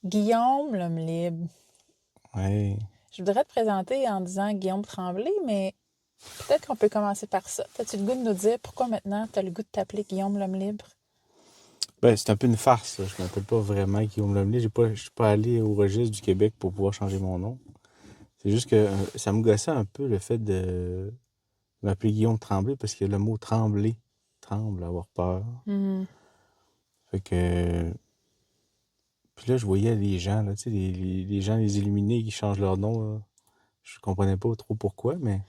Guillaume, l'homme libre. Oui. Je voudrais te présenter en disant Guillaume Tremblay, mais peut-être qu'on peut commencer par ça. As-tu le goût de nous dire pourquoi maintenant tu as le goût de t'appeler Guillaume l'homme libre? Ben, c'est un peu une farce, ça. Je m'appelle pas vraiment Guillaume Lemley. Je suis pas allé au registre du Québec pour pouvoir changer mon nom. C'est juste que ça me gossait un peu le fait de m'appeler Guillaume Tremblay parce que le mot trembler, tremble, avoir peur. Fait que. Puis là, je voyais les gens, là, tu sais, les gens, les illuminés qui changent leur nom, là. Je comprenais pas trop pourquoi, mais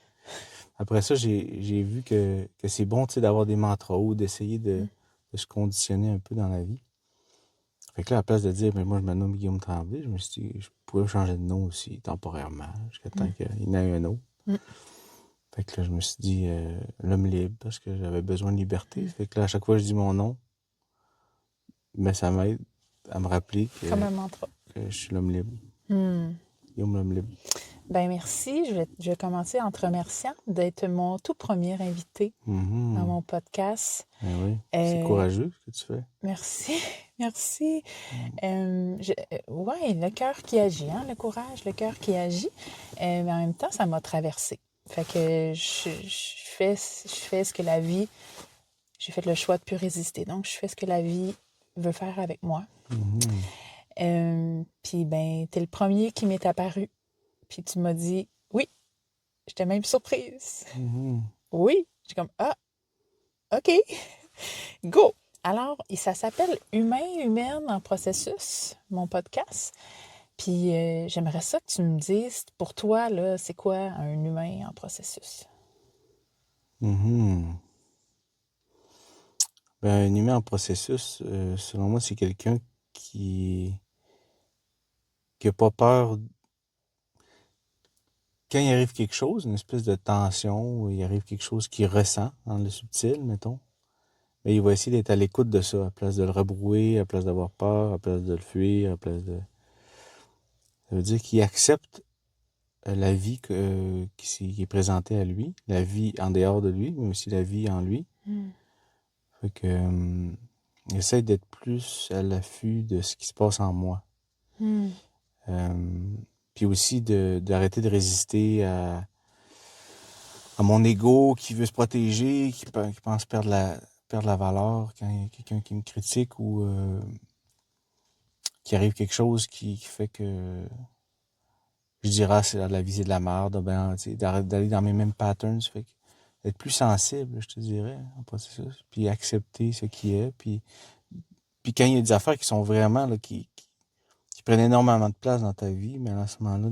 après ça, j'ai vu que c'est bon, tu sais, d'avoir des mantras ou d'essayer de se conditionner un peu dans la vie. Fait que là, à la place de dire, mais moi, je me nomme Guillaume Tremblay, je me suis dit, je pourrais changer de nom aussi, temporairement, jusqu'à temps qu'il y en ait un autre. Fait que là, je me suis dit, l'homme libre, parce que j'avais besoin de liberté. Fait que là, à chaque fois que je dis mon nom, mais ça m'aide à me rappeler Comme un mantra. que je suis l'homme libre. Guillaume l'homme libre. Ben merci. Je vais commencer en te remerciant d'être mon tout premier invité dans mon podcast. Ben oui, c'est courageux ce que tu fais. Merci, merci. Ouais, le cœur qui agit, hein, le courage, le cœur qui agit. Mais en même temps, ça m'a traversée. Fait que je fais ce que la vie... J'ai fait le choix de plus résister. Donc, je fais ce que la vie veut faire avec moi. Puis, ben, t'es le premier qui m'est apparu. Puis tu m'as dit oui. J'étais même surprise. Oui. J'ai comme, ah, OK. Go. Alors, ça s'appelle Humain, humaine en processus, mon podcast. Puis j'aimerais ça que tu me dises, pour toi, là, c'est quoi un humain en processus? Ben, un humain en processus, selon moi, c'est quelqu'un qui a pas peur. Quand il arrive quelque chose, une espèce de tension, ou il arrive quelque chose qu'il ressent dans le subtil, mettons, mais il va essayer d'être à l'écoute de ça, à place de le rebrouer, à place d'avoir peur, à place de le fuir, à place de... Ça veut dire qu'il accepte la vie qui est présentée à lui, la vie en dehors de lui, mais aussi la vie en lui. Fait que, il essaie d'être plus à l'affût de ce qui se passe en moi. Puis aussi d'arrêter de résister à mon ego qui veut se protéger, qui pense perdre la valeur quand il y a quelqu'un qui me critique ou qui arrive quelque chose qui fait que je dirais la vie c'est de la merde, ben, d'aller dans mes mêmes patterns, fait que être plus sensible, je te dirais, en processus, puis accepter ce qui est, puis quand il y a des affaires qui sont vraiment, là, qui prennent énormément de place dans ta vie, mais à ce moment-là,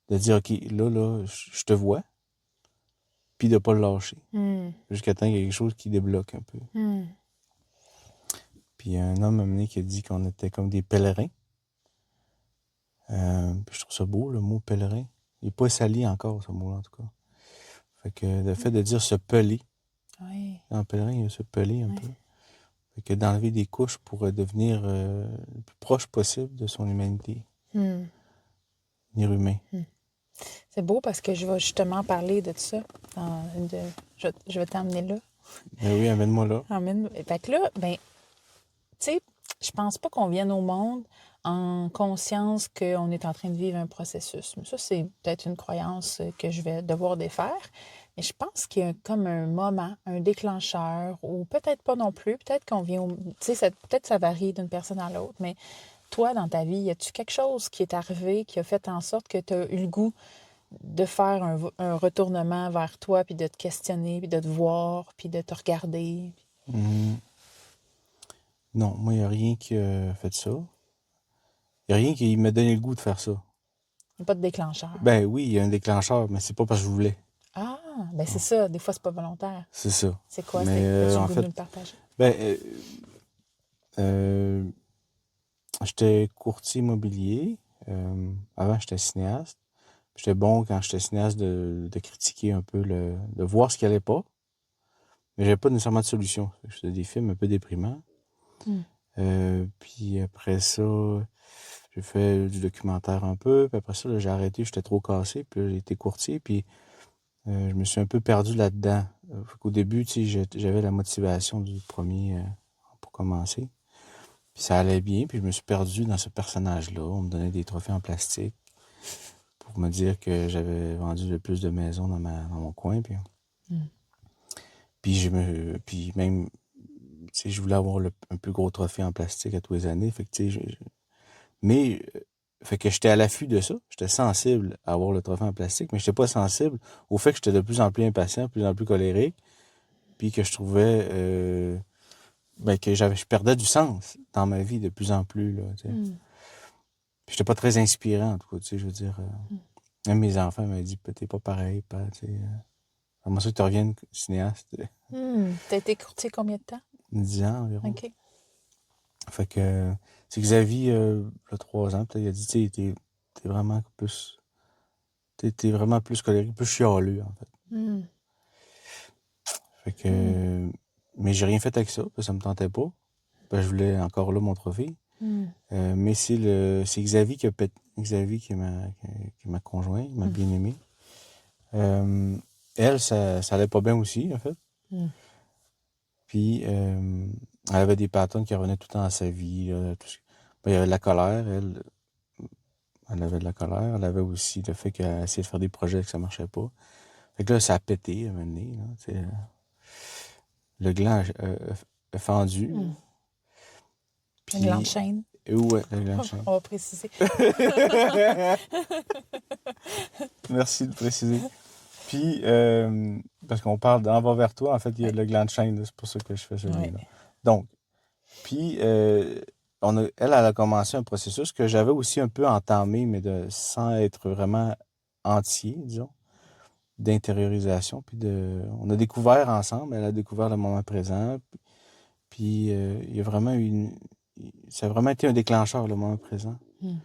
de dire, OK, là, je te vois, puis de pas le lâcher. Jusqu'à temps qu'il y ait quelque chose qui débloque un peu. Puis il y a un homme à un moment donné qui a dit qu'on était comme des pèlerins. Puis je trouve ça beau, le mot pèlerin. Il n'est pas sali encore, ce mot-là, en tout cas. Fait que le fait de dire se peler. Oui. Dans pèlerin, il y a se peler un peu. Fait que d'enlever des couches pour devenir le plus proche possible de son humanité. Devenir humain. C'est beau parce que je vais justement parler de ça. Je vais t'emmener là. Ben oui, amène-moi là. Fait que là, ben, tu sais, je pense pas qu'on vienne au monde en conscience qu'on est en train de vivre un processus. Mais ça, c'est peut-être une croyance que je vais devoir défaire. Mais je pense qu'il y a comme un moment, un déclencheur, ou peut-être pas non plus. Peut-être qu'on vient tu sais, peut-être ça varie d'une personne à l'autre. Mais toi, dans ta vie, y a-tu quelque chose qui est arrivé qui a fait en sorte que tu as eu le goût de faire un retournement vers toi, puis de te questionner, puis de te voir, puis de te regarder? Non, moi, il n'y a rien qui a fait ça. Il n'y a rien qui m'a donné le goût de faire ça. Il n'y a pas de déclencheur. Ben oui, il y a un déclencheur, mais c'est pas parce que je voulais. Ah, ben c'est ça. Des fois, c'est pas volontaire. C'est ça. C'est quoi? Mais As-tu le en goût de fait, nous le partager? ben, j'étais courtier immobilier. Avant, j'étais cinéaste. J'étais bon quand j'étais cinéaste de critiquer un peu, de voir ce qui allait pas. Mais j'avais pas nécessairement de solution. Je faisais des films un peu déprimants. Puis après ça, j'ai fait du documentaire un peu. Puis après ça, là, j'ai arrêté, j'étais trop cassé. Puis là, j'ai été courtier. Puis je me suis un peu perdu là-dedans. Au début, tu sais, j'avais la motivation du premier pour commencer. Puis ça allait bien, puis je me suis perdu dans ce personnage-là. On me donnait des trophées en plastique pour me dire que j'avais vendu le plus de maisons dans mon coin. Mm. Puis même, tu sais, je voulais avoir un plus gros trophée en plastique à tous les années. Fait que, tu sais, mais, fait que j'étais à l'affût de ça. J'étais sensible à avoir le trophée en plastique, mais j'étais pas sensible au fait que j'étais de plus en plus impatient, de plus en plus colérique, puis que je trouvais que je perdais du sens dans ma vie de plus en plus, là, tu sais. Mm. Puis j'étais pas très inspirant, en tout cas, tu sais, je veux dire. Mm. Même mes enfants m'ont dit, t'es pas pareil, pas, tu sais. Comment ça que tu reviennes cinéaste? T'as été courtier combien de temps? 10 ans environ. OK. Fait que, c'est Xavier, il y a 3 ans, peut-être, il a dit, tu sais, t'es vraiment plus, t'es vraiment plus colérique, plus chialeux, en fait. Mm. Fait que, mais j'ai rien fait avec ça, parce que ça me tentait pas. Parce que je voulais encore là mon trophée. Mm. Mais c'est Xavier Xavier qui est ma conjointe, ma bien-aimée. Elle, ça allait pas bien aussi, en fait. Mm. Puis, elle avait des patterns qui revenaient tout le temps à sa vie. Là, il y avait de la colère, elle avait de la colère. Elle avait aussi le fait qu'elle essayait de faire des projets et que ça marchait pas. Fait que là, ça a pété à un moment donné, là, tu sais. Le gland a fendu. Mm. Puis, Une grande chaîne. ouais, le gland de chaîne. On va préciser. Merci de préciser. Puis, parce qu'on parle d'en bas vers toi, en fait, il y a le gland de chaîne, là, c'est pour ça que je fais ce lien-là. Ouais. Donc, puis, elle a commencé un processus que j'avais aussi un peu entamé, mais sans être vraiment entier, disons, d'intériorisation. Puis on a découvert ensemble, elle a découvert le moment présent. Puis, il y a vraiment ça a vraiment été un déclencheur, le moment présent, Mm.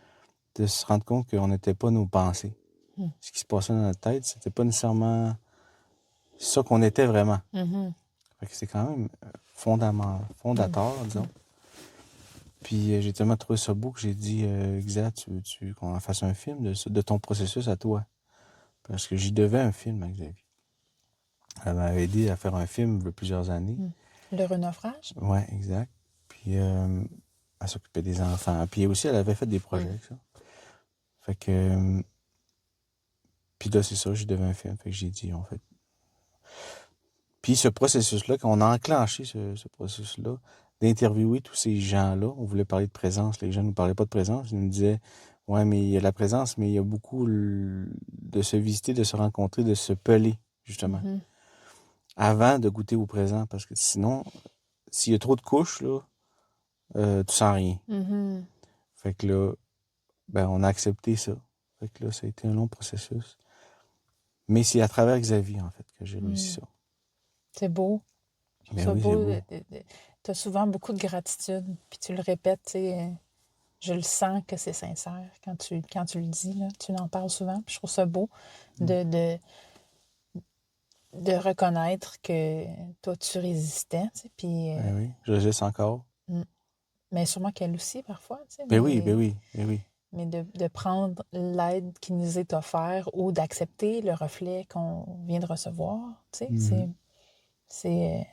de se rendre compte qu'on n'était pas nos pensées. Mm. Ce qui se passait dans notre tête, c'était pas nécessairement ça qu'on était vraiment. Mm-hmm. Fait que c'est quand même fondateur, disons. Puis j'ai tellement trouvé ça beau que j'ai dit, Xa, tu veux qu'on en fasse un film de ton processus à toi? Parce que j'y devais un film à Xavier. Elle m'avait aidé à faire un film il y a plusieurs années. Le renaufrage? Ouais, exact. Puis elle s'occupait des enfants. Puis aussi, elle avait fait des projets avec ça. Fait que... puis là, c'est ça, j'y devais un film. Fait que j'ai dit, en fait... Puis ce processus-là, quand on a enclenché ce processus-là, d'interviewer tous ces gens-là, on voulait parler de présence, les gens ne nous parlaient pas de présence, ils nous disaient, ouais, mais il y a de la présence, mais il y a beaucoup de se visiter, de se rencontrer, de se peler, justement, Mm-hmm. avant de goûter au présent, parce que sinon, s'il y a trop de couches, là, tu sens rien. Mm-hmm. Fait que là, ben, on a accepté ça. Fait que là, ça a été un long processus. Mais c'est à travers Xavier, en fait, que j'ai réussi ça. C'est beau. Ben C'est oui, beau. c'est beau. Tu as souvent beaucoup de gratitude, puis tu le répètes, tu sais, je le sens que c'est sincère quand tu le dis, là, tu en parles souvent, puis je trouve ça beau de reconnaître que toi, tu résistais, tu sais, puis... Ben oui, je résiste encore. mais sûrement qu'elle aussi, parfois, tu sais, Ben oui, ben oui, ben oui. mais de prendre l'aide qui nous est offerte ou d'accepter le reflet qu'on vient de recevoir, tu sais, c'est...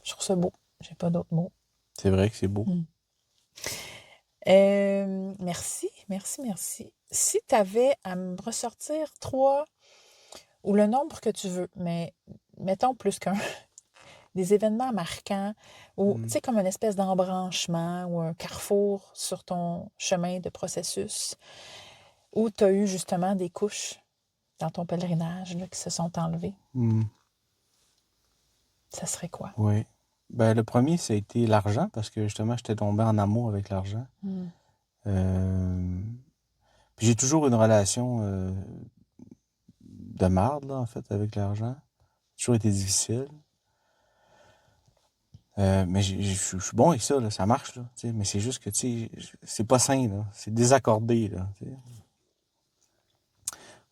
je trouve ça beau. J'ai pas d'autres mots. C'est vrai que c'est beau. Merci, merci, merci. Si tu avais à me ressortir 3, ou le nombre que tu veux, mais mettons plus qu'un, des événements marquants, ou tu sais, comme une espèce d'embranchement ou un carrefour sur ton chemin de processus, où tu as eu justement des couches dans ton pèlerinage là, qui se sont enlevées, ça serait quoi? Oui. Ben, le premier, ça a été l'argent, parce que justement, j'étais tombé en amour avec l'argent. Puis j'ai toujours une relation de marde, là, en fait, avec l'argent. Toujours été difficile. Mais je suis bon avec ça, là, ça marche, là, tu sais, mais c'est juste que, tu sais, c'est pas sain, là, c'est désaccordé, là, tu sais.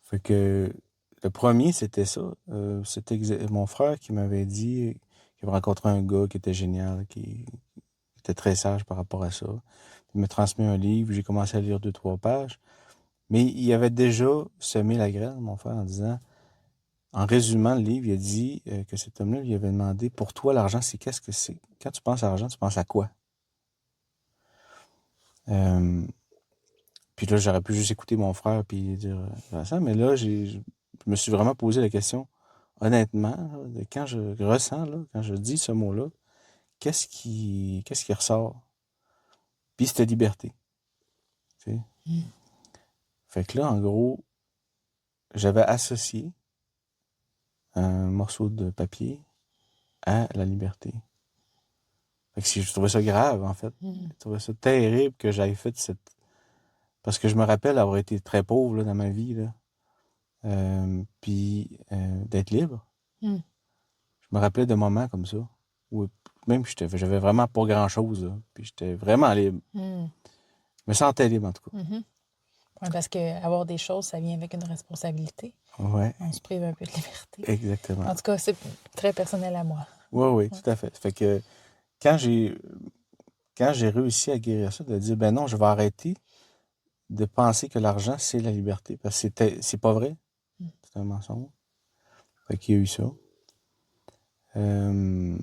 Fait que le premier, c'était ça. C'était mon frère qui m'avait dit qu'il avait rencontré un gars qui était génial, qui était très sage par rapport à ça. Il me transmet un livre, j'ai commencé à lire 2, 3 pages. Mais il avait déjà semé la graine, mon frère, en disant, en résumant le livre, il a dit que cet homme-là lui avait demandé, pour toi, l'argent, c'est qu'est-ce que c'est? Quand tu penses à l'argent, tu penses à quoi? Euh, Puis là, j'aurais pu juste écouter mon frère puis dire ça, mais là, je me suis vraiment posé la question, honnêtement, là, de quand je ressens, là, quand je dis ce mot-là, qu'est-ce qui ressort? Puis c'était liberté. Tu sais. Mm. Fait que là, en gros, j'avais associé un morceau de papier à la liberté. Fait que je trouvais ça grave, en fait. Mm. Je trouvais ça terrible que j'aille fait cette... Parce que je me rappelle avoir été très pauvre là, dans ma vie, là. Puis d'être libre. Mm. Je me rappelais de moments comme ça, où même j'avais vraiment pas grand-chose, là. Puis j'étais vraiment libre. Mm. Je me sentais libre, en tout cas. Mhm. Ouais, parce que avoir des choses, ça vient avec une responsabilité. Ouais, On se prive un peu de liberté. exactement. En tout cas, c'est très personnel à moi. Oui, oui, Ouais. tout à fait. Fait que quand j'ai quand j'ai réussi à guérir ça, de dire, ben non, je vais arrêter de penser que l'argent, c'est la liberté. Parce que c'est pas vrai. Mm. C'est un mensonge. Fait qu'il y a eu ça. Euh,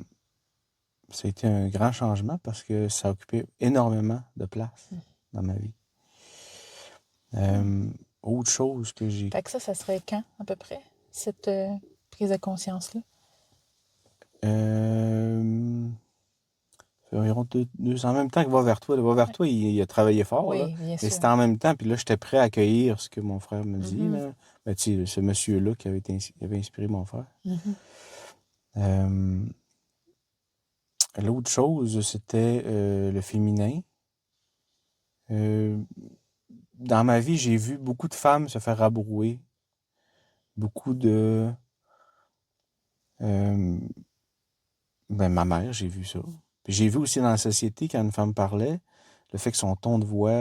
Ça a été un grand changement parce que ça a occupé énormément de place dans ma vie. Autre chose que j'ai... Fait que ça serait quand, à peu près, cette prise de conscience-là? Euh, fait environ 2 ans. En même temps que Va vers toi. Va vers toi, il a travaillé fort, là. Oui, bien Mais sûr. c'était en même temps. Puis là, j'étais prêt à accueillir ce que mon frère me dit, Mhm. là. Ben, tu sais, ce monsieur-là qui avait inspiré mon frère. Mhm. Euh, L'autre chose, c'était le féminin. Euh, Dans ma vie, j'ai vu beaucoup de femmes se faire rabrouer. Beaucoup de... euh, ben, ma mère, j'ai vu ça. Puis j'ai vu aussi dans la société, quand une femme parlait, le fait que son ton de voix...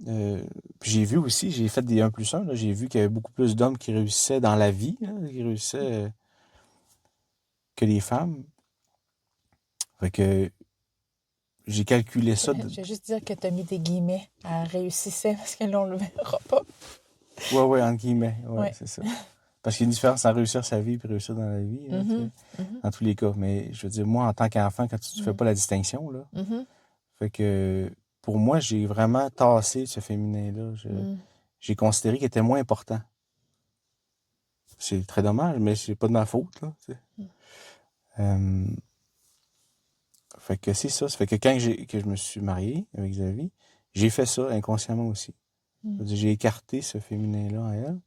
puis j'ai vu aussi, j'ai fait des 1+1, là, j'ai vu qu'il y avait beaucoup plus d'hommes qui réussissaient dans la vie, là, qui réussissaient que les femmes. Fait que j'ai calculé ça. Je vais juste dire que tu as mis des guillemets à réussissait parce que là, on le verra pas. Ouais, ouais, entre guillemets. Ouais, Ouais. c'est ça. Parce qu'il y a une différence entre réussir sa vie et réussir dans la vie, là, tu sais, Mhm. Mhm. dans tous les cas. Mais je veux dire, moi, en tant qu'enfant, quand tu fais pas la distinction, là, Mhm. fait que pour moi, j'ai vraiment tassé ce féminin-là. Mhm. J'ai considéré qu'il était moins important. C'est très dommage, mais c'est pas de ma faute, là, tu sais. Euh, Fait que c'est ça. Ça fait que quand que je me suis marié avec Xavier, j'ai fait ça inconsciemment aussi. Je veux dire, j'ai écarté ce féminin-là en elle.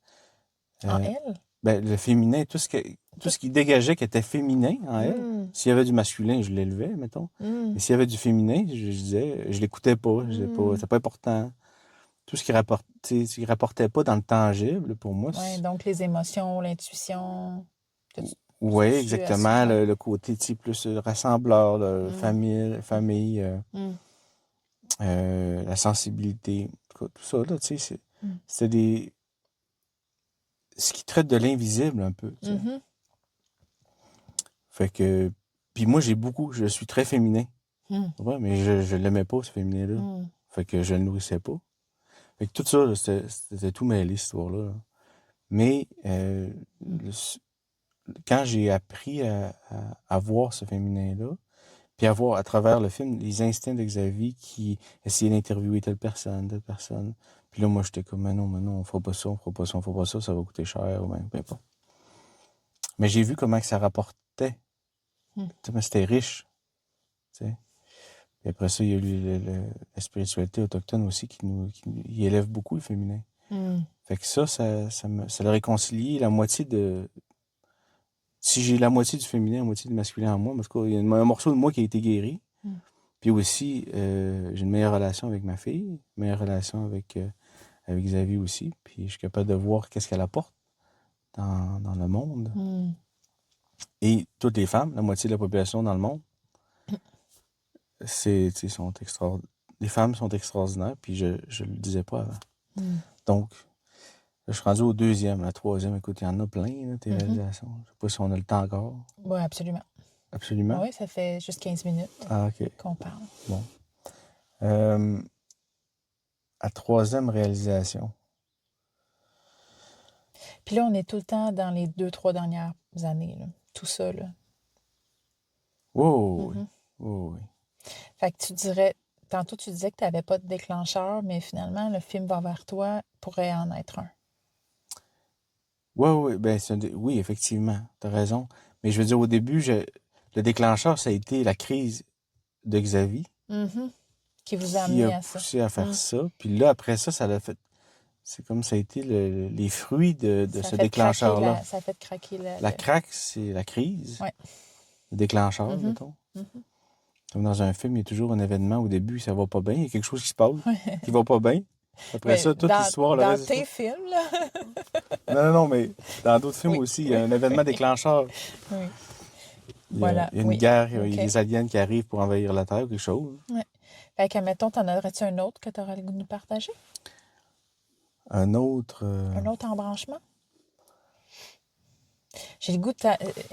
En Euh, elle? Ben, le féminin, tout ce qui dégageait qui était féminin en elle, Mm. s'il y avait du masculin, je l'élevais, mettons. Mm. Mais s'il y avait du féminin, je disais, je l'écoutais pas. Je disais pas, c'est pas important. Tout ce qui rapportait pas dans le tangible, pour moi, Ouais, donc les émotions, l'intuition, oui, tu assumes. exactement, Ouais. le côté, tu sais, plus rassembleur, Mm. famille, Mm. la sensibilité, en tout cas, tout ça, là, tu sais, Mm. c'est ce qui traite de l'invisible un peu, tu sais. Mhm. Fait que, puis moi, je suis très féminin. Mm. Ouais, mais je l'aimais pas, ce féminin-là. Mm. Fait que je le nourrissais pas. Fait que tout ça, là, c'était tout mêlé, cette histoire-là, là. Mais quand j'ai appris à voir ce féminin-là, puis à voir à travers le film les instincts de Xavier qui essayait d'interviewer telle personne. Puis là, moi, j'étais comme, mais non, on fera pas ça, on fera pas ça, on fera pas ça, ça va coûter cher, ou même, peu importe. Mais j'ai vu comment que ça rapportait. Mm. Tu sais, mais c'était riche, tu sais. Et après ça, il y a eu la spiritualité autochtone aussi qui élève beaucoup le féminin. Mm. Fait que ça l'a réconcilié la moitié de... Si j'ai la moitié du féminin, la moitié du masculin en moi, en tout cas, il y a un morceau de moi qui a été guéri. Mm. Puis aussi, j'ai une meilleure relation avec ma fille, une meilleure relation avec Xavier aussi. Puis je suis capable de voir qu'est-ce qu'elle apporte dans le monde. Mm. Et toutes les femmes, la moitié de la population dans le monde, sont extraordinaires. Les femmes sont extraordinaires, puis je le disais pas avant. Mm. Donc, là, je suis rendu au deuxième. La troisième, écoute, il y en a plein, là, tes Mhm. réalisations. Je sais pas si on a le temps encore. Oui, absolument. Absolument. Oui, ça fait juste 15 minutes Ah, OK. qu'on parle. Bon. La troisième réalisation. Puis là, on est tout le temps dans les 2-3 dernières années, là. Tout ça, là. Oh, oui. Mhm. Oh, oui. Fait que tu dirais tantôt, tu disais que tu n'avais pas de déclencheur, mais finalement, le film Va vers toi pourrait en être un. Oui, ben, oui, effectivement, tu as raison. Mais je veux dire, au début, le déclencheur, ça a été la crise de Xavier Mhm. Qui vous a qui amené a à ça. poussé à faire Mm. ça. Puis là, après ça, ça l'a fait. C'est comme ça a été les fruits de Ça a ce fait craquer déclencheur-là. ça a fait craquer La craque, c'est la crise. Ouais. Le déclencheur, Mhm. mettons. Mhm. Comme dans un film, il y a toujours un événement au début, ça va pas bien, il y a quelque chose qui se passe, Ouais. qui va pas bien. Après Mais ça, toute l'histoire, le dans reste de l'histoire. tes films, là. Non, non, non, mais dans d'autres films Oui, aussi, il y a oui, un événement oui, déclencheur. oui. Il Voilà, y a une oui. guerre, il y OK. a des aliens qui arrivent pour envahir la Terre ou quelque chose. Ouais. Fait que, mettons, t'en aurais-tu un autre que tu aurais le goût de nous partager? Un autre. Un autre embranchement? J'ai le goût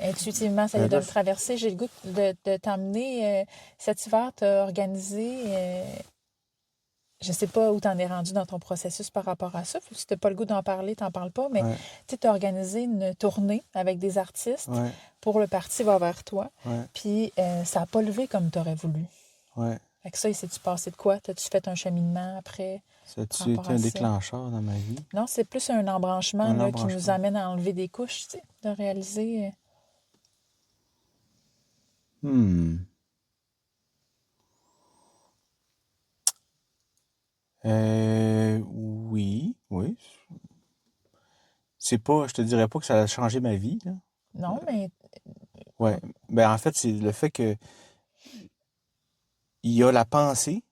intuitivement, ça vient Ben de là, me traverser. J'ai le goût de t'emmener. Cet hiver, tu as organisé. Je sais pas où tu en es rendu dans ton processus par rapport à ça. Si tu n'as pas le goût d'en parler, tu n'en parles pas. Mais ouais, tu as organisé une tournée avec des artistes ouais, pour le parti Va vers toi. ouais, Puis ça n'a pas levé comme tu aurais voulu. ouais. Fait que ça, il s'est-tu passé de quoi? T'as-tu fait un cheminement après Ça par a-tu rapport été à un ça? déclencheur dans ma vie? Non, c'est plus un embranchement Un là, qui nous embranchement. amène à enlever des couches, tu sais, de réaliser. Hmm. Oui, oui. C'est pas, je te dirais pas que ça a changé ma vie, là. Non, mais. Ouais. Ben, en fait, c'est le fait que il y a la pensée,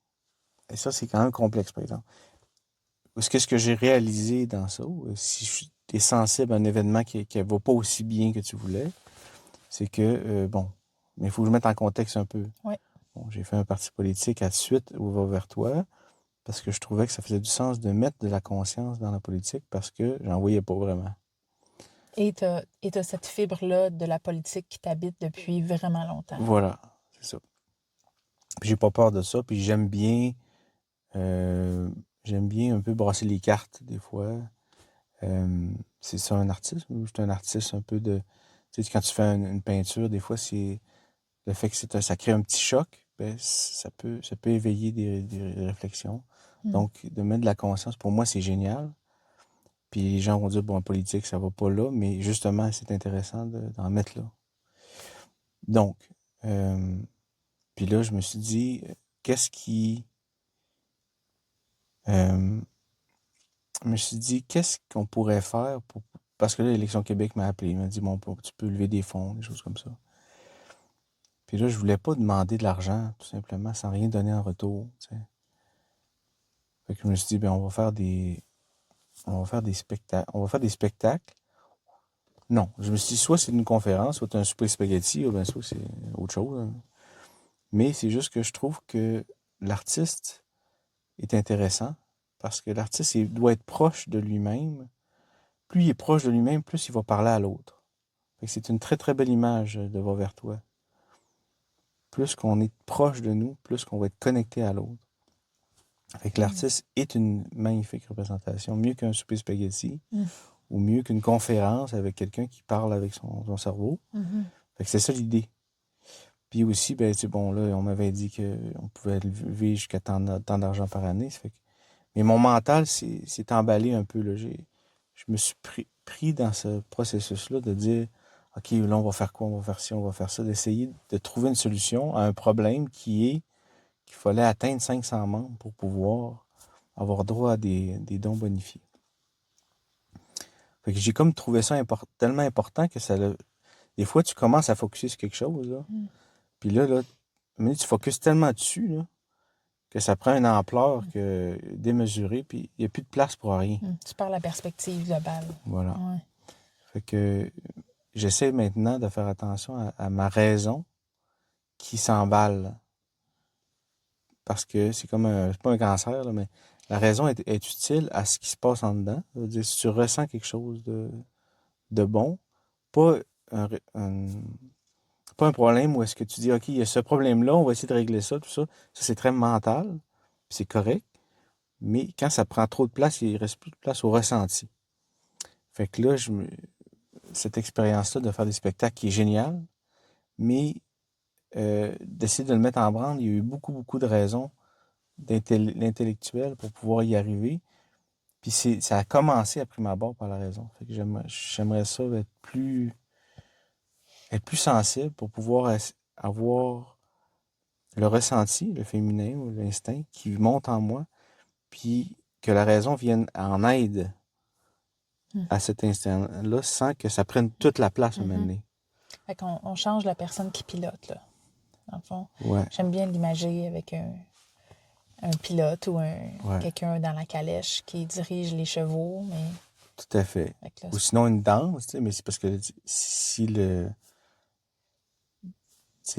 et ça, c'est quand même complexe, par exemple. Ce que j'ai réalisé dans ça, si tu es sensible à un événement qui ne va pas aussi bien que tu voulais, c'est que, bon, mais il faut que je mette en contexte un peu. Oui. Bon, j'ai fait un parti politique à de suite au Va vers toi, parce que je trouvais que ça faisait du sens de mettre de la conscience dans la politique, parce que j'en voyais pas vraiment. Et t'as cette fibre-là de la politique qui t'habite depuis vraiment longtemps. Voilà, c'est ça. Puis j'ai pas peur de ça, puis euh, j'aime bien un peu brasser les cartes, des fois. C'est ça un artiste? Ou c'est un artiste un peu de... Tu sais, quand tu fais une peinture, des fois, c'est le fait que ça crée un petit choc, ben, ça peut éveiller des réflexions. Hmm. Donc, de mettre de la conscience, pour moi, c'est génial. Puis les gens vont dire, bon, en politique, ça va pas là, mais justement, c'est intéressant d'en mettre là. Donc, euh, puis là, je me suis dit, qu'est-ce qui... euh, je me suis dit, qu'est-ce qu'on pourrait faire pour... Parce que là, l'Élection Québec m'a appelé. Il m'a dit, bon, tu peux lever des fonds, des choses comme ça. Puis là, je voulais pas demander de l'argent, tout simplement, sans rien donner en retour, tu sais. Fait que je me suis dit, ben, on va faire des spectacles. On va faire des spectacles. Non, je me suis dit, soit c'est une conférence, soit un souper spaghetti, ou bien soit c'est autre chose, hein. Mais c'est juste que je trouve que l'artiste est intéressant parce que l'artiste, il doit être proche de lui-même. Plus il est proche de lui-même, plus il va parler à l'autre. Fait que c'est une très, très belle image de Va vers toi. Plus qu'on est proche de nous, plus qu'on va être connecté à l'autre. Fait que l'artiste est une magnifique représentation, mieux qu'un souper spaghetti, Mm. ou mieux qu'une conférence avec quelqu'un qui parle avec son cerveau. Mhm. Fait que c'est ça l'idée. Puis aussi, ben, tu sais, bon, là, on m'avait dit qu'on pouvait vivre jusqu'à tant d'argent par année. Ça fait que... Mais mon mental s'est emballé un peu, là. Je me suis pris dans ce processus-là de dire, OK, là, on va faire quoi? On va faire ci, on va faire ça. D'essayer de trouver une solution à un problème qui est qu'il fallait atteindre 500 membres pour pouvoir avoir droit à des dons bonifiés. Fait que j'ai comme trouvé ça tellement important que des fois, tu commences à focusser sur quelque chose, là. Mm. Puis là, mais tu focuses tellement dessus, là, que ça prend une ampleur démesurée, puis il n'y a plus de place pour rien. Tu parles la perspective globale. Voilà. Ouais. Fait que j'essaie maintenant de faire attention à ma raison qui s'emballe. Parce que c'est comme c'est pas un cancer, là, mais la raison est utile à ce qui se passe en dedans. Ça veut dire, si tu ressens quelque chose de bon, pas un, un- pas un problème où est-ce que tu dis, OK, il y a ce problème-là, on va essayer de régler ça, tout ça. Ça, c'est très mental, puis c'est correct. Mais quand ça prend trop de place, il ne reste plus de place au ressenti. Fait que là, cette expérience-là de faire des spectacles qui est géniale, mais d'essayer de le mettre en branle, il y a eu beaucoup, beaucoup de raisons l'intellectuel pour pouvoir y arriver. Puis ça a commencé à prime abord par la raison. Fait que j'aimerais ça être plus sensible pour pouvoir avoir le ressenti, le féminin ou l'instinct qui monte en moi, puis que la raison vienne en aide à cet instinct-là sans que ça prenne toute la place au moment donné. Fait qu'on on change la personne qui pilote, là. Dans le fond, Ouais, j'aime bien l'imager avec un pilote ou ouais, quelqu'un dans la calèche qui dirige les chevaux, mais tout à fait. fait que là, Ou sinon une danse, tu sais, mais c'est parce que si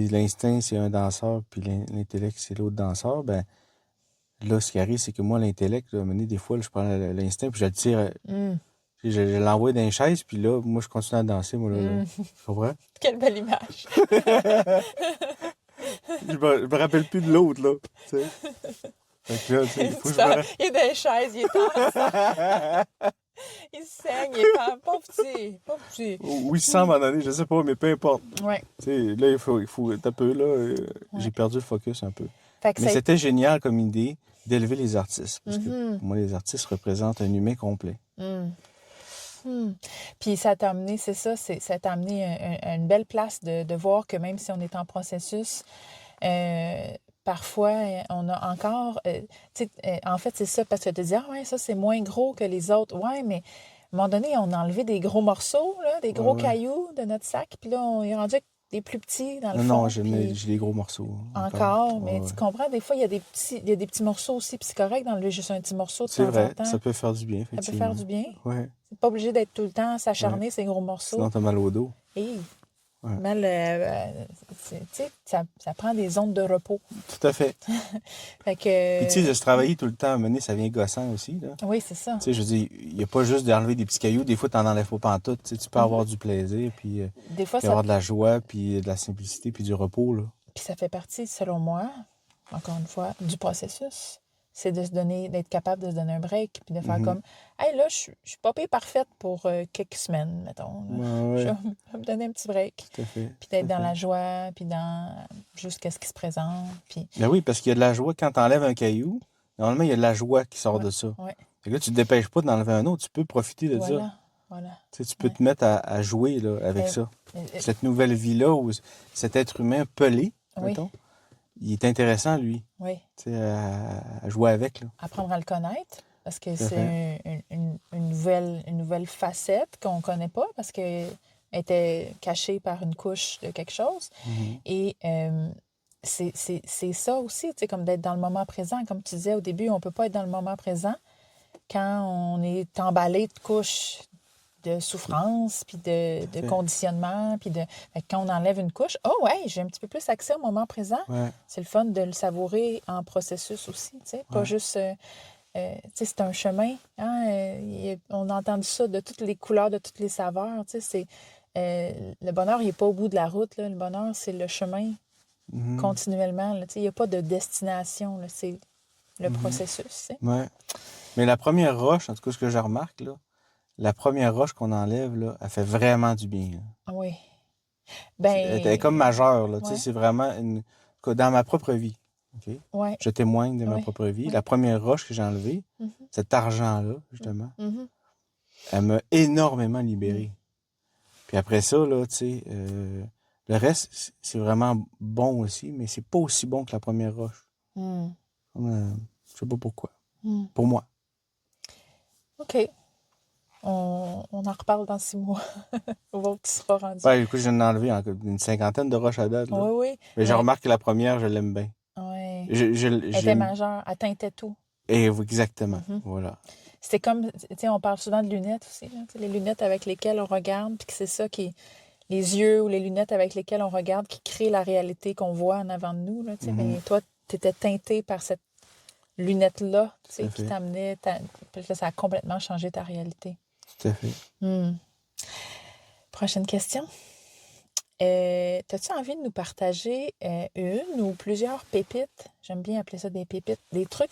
l'instinct c'est un danseur puis l'intellect c'est l'autre danseur, ben là ce qui arrive c'est que moi l'intellect, là, à un moment donné, des fois là, je prends l'instinct puis je le tire, je l'envoie dans une chaise puis là moi je continue à danser moi là. Tu comprends? quelle belle image! Je me rappelle plus de l'autre là, tu sais. Fait que là, tu sais, il faut que je me Il est dans les chaises, il est en il saigne, il est pauvre petit. Ou il se sent à un moment donné, je sais pas, mais peu importe. Ouais. Tu sais, là, il faut un peu, là, j'ai perdu le focus un peu. Fait que Mais c'était génial comme idée d'élever les artistes. Parce que pour moi, les artistes représentent un humain complet. Puis ça t'a amené, c'est ça, ça t'a amené à une belle place de voir que même si on est en processus, parfois, on a encore... en fait, c'est ça, parce que tu te dis, ah ouais, ça, c'est moins gros que les autres. Ouais, mais à un moment donné, on a enlevé des gros morceaux, là, des gros cailloux de notre sac, puis là, on est rendu avec des plus petits dans le fond. Non, j'ai des gros morceaux. Encore, mais tu comprends, des fois, il y a des petits morceaux aussi, puis c'est correct d'enlever juste un petit morceau de c'est temps en vrai, temps. ça peut faire du bien, Ça peut effectivement. faire du bien. Ouais. C'est pas obligé d'être tout le temps s'acharner ces gros morceaux. Sinon, t'as mal au dos. Et Ouais. mal, tu sais, ça prend des zones de repos. Tout à fait. Fait que... Puis, tu sais, de se travailler tout le temps à mener, ça vient gossant aussi, là. Oui, c'est ça. Tu sais, je veux dire, il n'y a pas juste d'enlever des petits cailloux. Des fois, t'en enlèves pas pantoute. Tu sais, tu peux avoir du plaisir, puis Des fois, avoir de la joie, puis de la simplicité, puis du repos, là. Puis ça fait partie, selon moi, encore une fois, du processus. C'est de se donner, d'être capable de se donner un break, puis de faire comme, hey, là, je suis pas pire parfaite pour quelques semaines, mettons. Ouais. Je vais me donner un petit break. Tout à fait. Puis d'être dans la joie, puis dans juste ce qui se présente. Puis... Ben oui, parce qu'il y a de la joie quand t'enlèves un caillou. Normalement, il y a de la joie qui sort de ça. Ouais. Fait que là, tu te dépêches pas d'enlever un autre. Tu peux profiter de ça. Voilà. Tu sais, tu peux te mettre à jouer là, avec ça. Cette nouvelle vie-là, où cet être humain pelé, mettons, il est intéressant, lui. Oui. Tu sais, à jouer avec, là. Apprendre à le connaître, parce que c'est une nouvelle facette qu'on ne connaît pas, parce qu'elle était cachée par une couche de quelque chose. Et c'est ça aussi, tu sais, comme d'être dans le moment présent. Comme tu disais au début, on ne peut pas être dans le moment présent quand on est emballé de couches de souffrance, puis de conditionnement, puis quand on enlève une couche, oh ouais, j'ai un petit peu plus accès au moment présent. Ouais. C'est le fun de le savourer en processus aussi, tu sais, pas juste... tu sais, c'est un chemin. Hein? On a entendu ça de toutes les couleurs, de toutes les saveurs. Tu sais, le bonheur, il n'est pas au bout de la route. Là. Le bonheur, c'est le chemin continuellement. Là. Tu sais, il n'y a pas de destination. Là. C'est le processus. Tu sais. Ouais. Mais la première roche, en tout cas, ce que je remarque, là, la première roche qu'on enlève, là, elle fait vraiment du bien. Là. Oui. Elle est comme majeure. Là, ouais. Tu sais, c'est vraiment dans ma propre vie. Okay? Ouais. Je témoigne de ma propre vie. La première roche que j'ai enlevée, cet argent-là, justement, elle m'a énormément libéré. Puis après ça, là, tu sais, le reste, c'est vraiment bon aussi, mais c'est pas aussi bon que la première roche. Je sais pas pourquoi. Pour moi. OK. On en reparle dans 6 mois. On va où tu seras rendu. Ouais, écoute, j'en ai enlevé une cinquantaine de roches à date. Là. Oui. Mais je remarque que la première, je l'aime bien. Oui. Elle était majeure. Elle teintait tout. Et exactement. Voilà. C'est comme, tu sais, on parle souvent de lunettes aussi. Là, les lunettes avec lesquelles on regarde, puis que c'est ça qui... Les yeux ou les lunettes avec lesquelles on regarde qui créent la réalité qu'on voit en avant de nous. Là, mais toi, tu étais teinté par cette lunette-là qui t'amenait... Puis là, ça a complètement changé ta réalité. Tout à fait. Prochaine question. T'as-tu envie de nous partager une ou plusieurs pépites? J'aime bien appeler ça des pépites. Des trucs,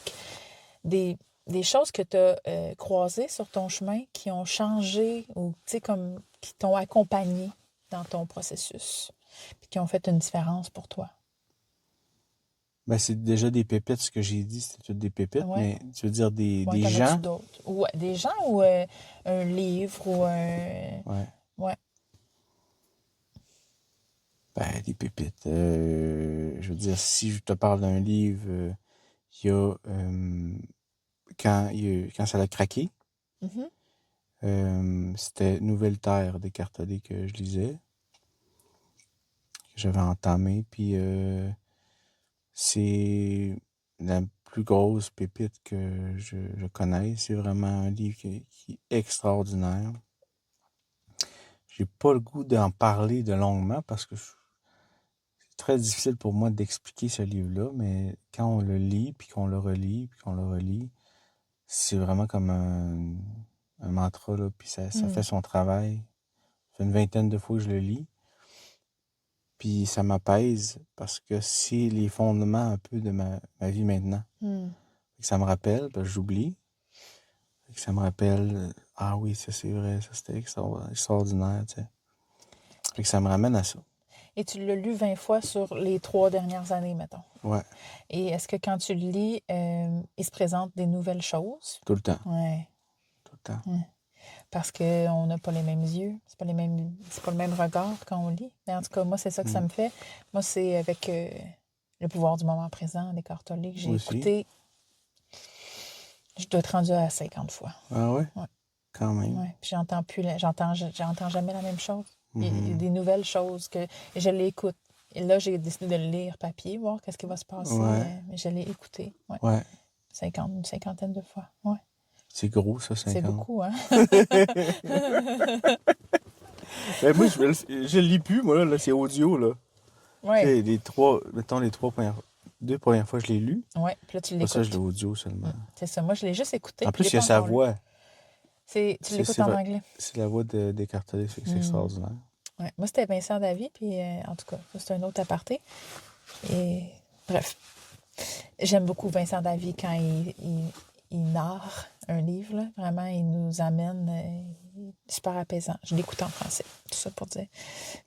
des choses que tu as croisées sur ton chemin qui ont changé ou comme qui t'ont accompagné dans ton processus puis qui ont fait une différence pour toi? Ben, c'est déjà des pépites, ce que j'ai dit, c'était toutes des pépites, Ouais. mais tu veux dire Ouais, des t'en as-tu gens? d'autres? Ouais, des gens ou un livre ou un... Ouais. Ouais. Ben, des pépites. Je veux dire, si je te parle d'un livre, il y a, quand ça a craqué, Mhm. c'était Nouvelle Terre d'Eckhart Tolle que je lisais, que j'avais entamé, puis c'est la plus grosse pépite que je connais. C'est vraiment un livre qui est extraordinaire. J'ai pas le goût d'en parler de longuement parce que c'est très difficile pour moi d'expliquer ce livre-là, mais quand on le lit, puis qu'on le relit, puis qu'on le relit, c'est vraiment comme un mantra, là, puis ça fait son travail. Ça fait une vingtaine de fois que je le lis, puis ça m'apaise parce que c'est les fondements un peu de ma vie maintenant. Hmm. Fait que ça me rappelle, parce que j'oublie, fait que ça me rappelle, ah oui, ça c'est vrai, ça c'était extraordinaire, tu sais. Fait que ça me ramène à ça. Et tu l'as lu 20 fois sur les 3 dernières années, mettons. Ouais, Et est-ce que quand tu le lis, il se présente des nouvelles choses? tout le temps, Ouais. tout le temps. Parce qu'on n'a pas les mêmes yeux, c'est pas le même regard quand on lit. Mais en tout cas, moi, c'est ça que ça me fait. Moi, c'est avec Le pouvoir du moment présent d'Eckhart Tolle que j'ai Aussi. écouté. Je dois être rendue à 50 fois. Ah ouais? Ouais. Quand même. Ouais. Puis j'entends jamais la même chose. Il y a des nouvelles choses que je l'écoute. Et là, j'ai décidé de le lire papier, voir qu'est-ce qui va se passer. Ouais. Mais je l'ai écouté. Ouais. Ouais. Une cinquantaine de fois. Ouais. C'est gros, ça, C'est 50. beaucoup, hein? Ben, moi, je le lis plus, moi, là, c'est audio, là. Tu Ouais. sais, mettons, les deux premières fois, je l'ai lu. Ouais. Puis là, tu Pas ça, je l'écoutes. l'ai audio seulement. C'est ça. Moi, je l'ai juste écouté. En Puis plus, je il y l'ai a pas sa encore lu. voix. Tu l'écoutes en anglais. C'est la voix d'Eckhart Tolle, fait que c'est extraordinaire. Ouais. Moi, c'était Vincent Davy. Puis, en tout cas, ça, c'est un autre aparté. Et bref. J'aime beaucoup Vincent Davy quand il narre un livre. Là. Vraiment, il nous amène. Super apaisant. Je l'écoute en français. Tout ça pour dire.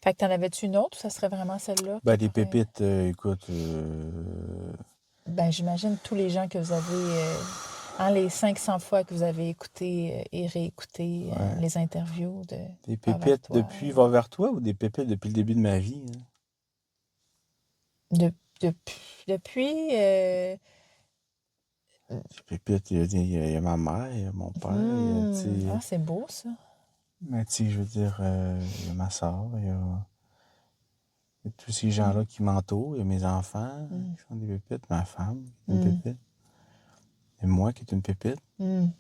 Fait que t'en avais-tu une autre ou ça serait vraiment celle-là? Ben, des pépites, écoute, Ben, j'imagine tous les gens que vous avez, les 500 fois que vous avez écouté et réécouté les interviews de des Va vers pépites toi. depuis Va vers toi ou des pépites depuis le début de ma vie? Hein? Depuis, Des pépites, il y a ma mère, il y a mon père, il y a, c'est beau ça. mais tu sais, je veux dire, il y a ma soeur, il y a tous ces gens-là qui m'entourent, il y a mes enfants qui sont des pépites, ma femme qui est une pépite, et moi qui est une pépite. Il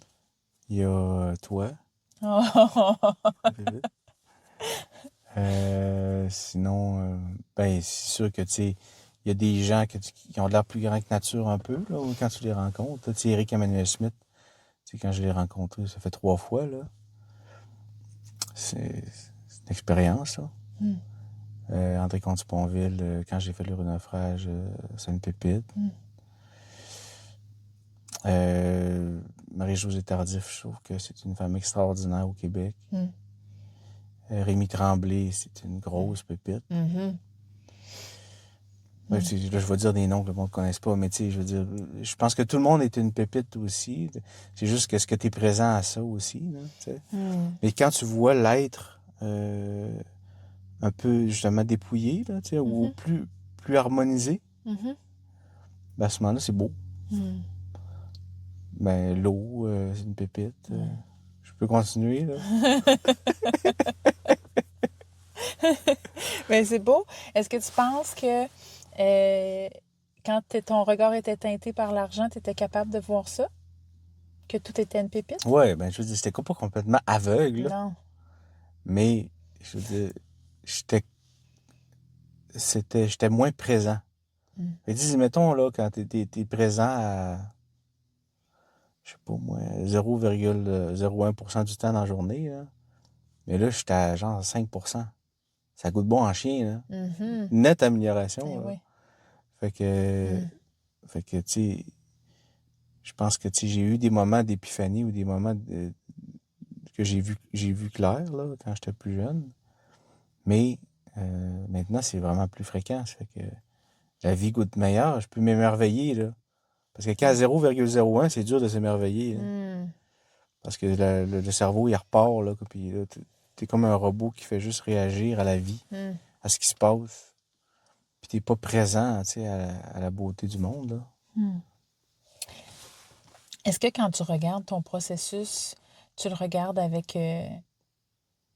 y a toi, une pépite. Sinon, ben, c'est sûr que, tu sais, il y a des gens qui ont de l'air plus grands que nature un peu, là, quand tu les rencontres. Tu sais, Eric Emmanuel Smith, tu sais, quand je l'ai rencontré, ça fait 3 fois, là. C'est une expérience, ça. André Comte-Sponville, quand j'ai fait le naufrage, c'est une pépite. Marie-Josée Tardif, je trouve que c'est une femme extraordinaire au Québec. Rémi Tremblay, c'est une grosse pépite. Là, je vais dire des noms que le monde ne connaisse pas, mais tu sais, je veux dire, je pense que tout le monde est une pépite aussi. C'est juste que est-ce que tu es présent à ça aussi, là, tu sais. Mais quand tu vois l'être un peu, justement, dépouillé, là, tu sais, ou plus harmonisé, ben, à ce moment-là, c'est beau. Ben, l'eau, c'est une pépite. Je peux continuer, là? Ben, c'est beau. Est-ce que tu penses que quand ton regard était teinté par l'argent, tu étais capable de voir ça? Que tout était une pépite? Ouais, ben, je veux dire, c'était pas complètement aveugle, là, Non. mais, je veux dire, j'étais moins présent. Fait que, dis, mettons, là, quand t'es présent à, je sais pas moi, 0,01% du temps dans la journée, là. Mais là, j'étais à genre 5%. Ça goûte bon en chien, là. Nette amélioration, là. Oui. Fait que, tu sais, je pense que, tu sais, j'ai eu des moments d'épiphanie ou des moments que j'ai vu clair, là, quand j'étais plus jeune. Mais maintenant, c'est vraiment plus fréquent. Ça fait que la vie goûte meilleure, je peux m'émerveiller, là. Parce que qu'à 0,01, c'est dur de s'émerveiller, là. Hmm. Parce que le cerveau, il repart, là, puis là, t'es comme un robot qui fait juste réagir à la vie, Hmm. à ce qui se passe. Puis t'es pas présent, tu sais, à la beauté du monde, là. Hmm. Est-ce que quand tu regardes ton processus, tu le regardes avec... tu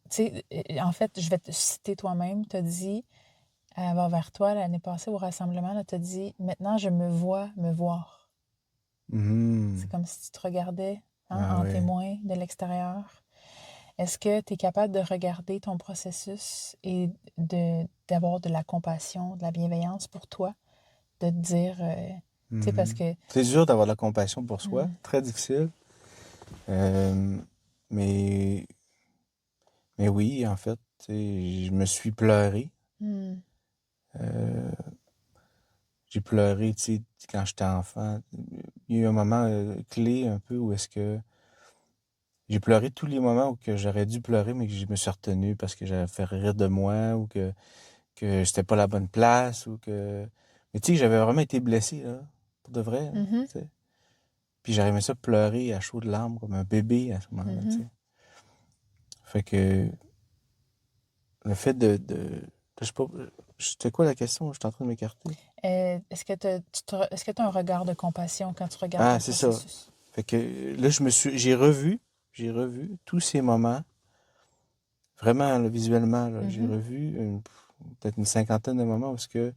sais, en fait, je vais te citer toi-même, tu as dit, avant vers toi, l'année passée au rassemblement, tu as dit, maintenant je me vois me voir. C'est Mhm. comme si tu te regardais Ah en ouais. témoin de l'extérieur. Est-ce que tu es capable de regarder ton processus et d'avoir de la compassion, de la bienveillance pour toi, de te dire, tu sais, parce Mhm. que... C'est dur d'avoir de la compassion pour soi, Hmm. très difficile. Euh, mais, mais oui, en fait, tu sais, je me suis pleuré. Hmm. Euh, j'ai pleuré, tu sais, quand j'étais enfant. Il y a eu un moment clé un peu où est-ce que j'ai pleuré tous les moments où que j'aurais dû pleurer, mais que je me suis retenu parce que j'avais fait rire de moi ou que c'était pas la bonne place ou que... Mais tu sais, j'avais vraiment été blessé, là, pour de vrai, là, Mhm. tu sais. Puis j'aurais aimé ça pleurer à chaudes larmes comme un bébé à ce moment-là, tu Mhm. sais. Fait que le fait je sais pas, c'était quoi la question? Je suis en train de m'écarter. Est-ce que tu as un regard de compassion quand tu regardes Ah, ton c'est ça. processus? Fait que là, j'ai revu tous ces moments, vraiment, là, visuellement, là, j'ai Mhm. revu peut-être une cinquantaine de moments où est-ce que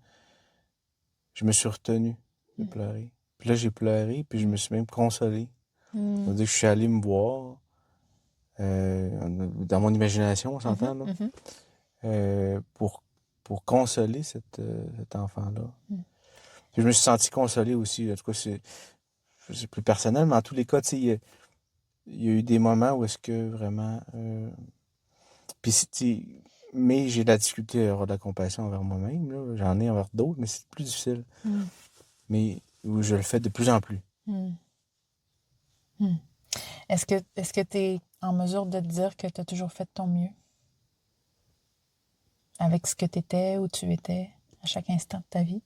je me suis retenu de Mhm. pleurer. Puis là, j'ai pleuré, puis je me suis même consolé. Ça Mhm. veut dire que je suis allé me voir, dans mon imagination, on Mhm. s'entend, là, Mhm. euh, pour, pour consoler cet enfant-là. Mhm. Puis je me suis senti consolé aussi. En tout cas, c'est plus personnel, mais en tous les cas, tu sais, il y a eu des moments où est-ce que vraiment... puis, mais j'ai de la difficulté à avoir de la compassion envers moi-même, là. J'en ai envers d'autres, mais c'est plus difficile. Mhm. Mais où je le fais de plus en plus. Mhm. Mhm. Est-ce que tu es en mesure de te dire que tu as toujours fait de ton mieux avec ce que tu étais, où tu étais, à chaque instant de ta vie?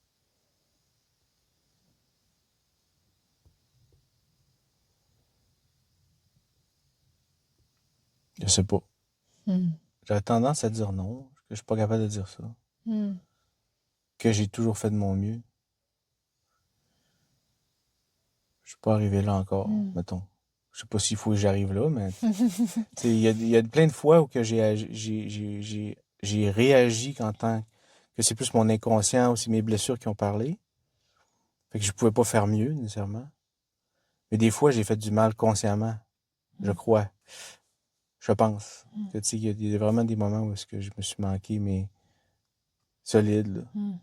Je sais pas. Mhm. J'aurais tendance à dire non, que je suis pas capable de dire ça. Mhm. Que j'ai toujours fait de mon mieux. Je suis pas arrivé là encore, Mhm. mettons. Je sais pas s'il faut que j'arrive là, mais tu sais, il y a plein de fois où que j'ai réagi qu'en tant que c'est plus mon inconscient ou c'est mes blessures qui ont parlé. Fait que je pouvais pas faire mieux, nécessairement. Mais des fois, j'ai fait du mal consciemment, je crois. Je pense. Que, tu sais, il y a vraiment des moments où est-ce que je me suis manqué, mais solide, là. Mhm.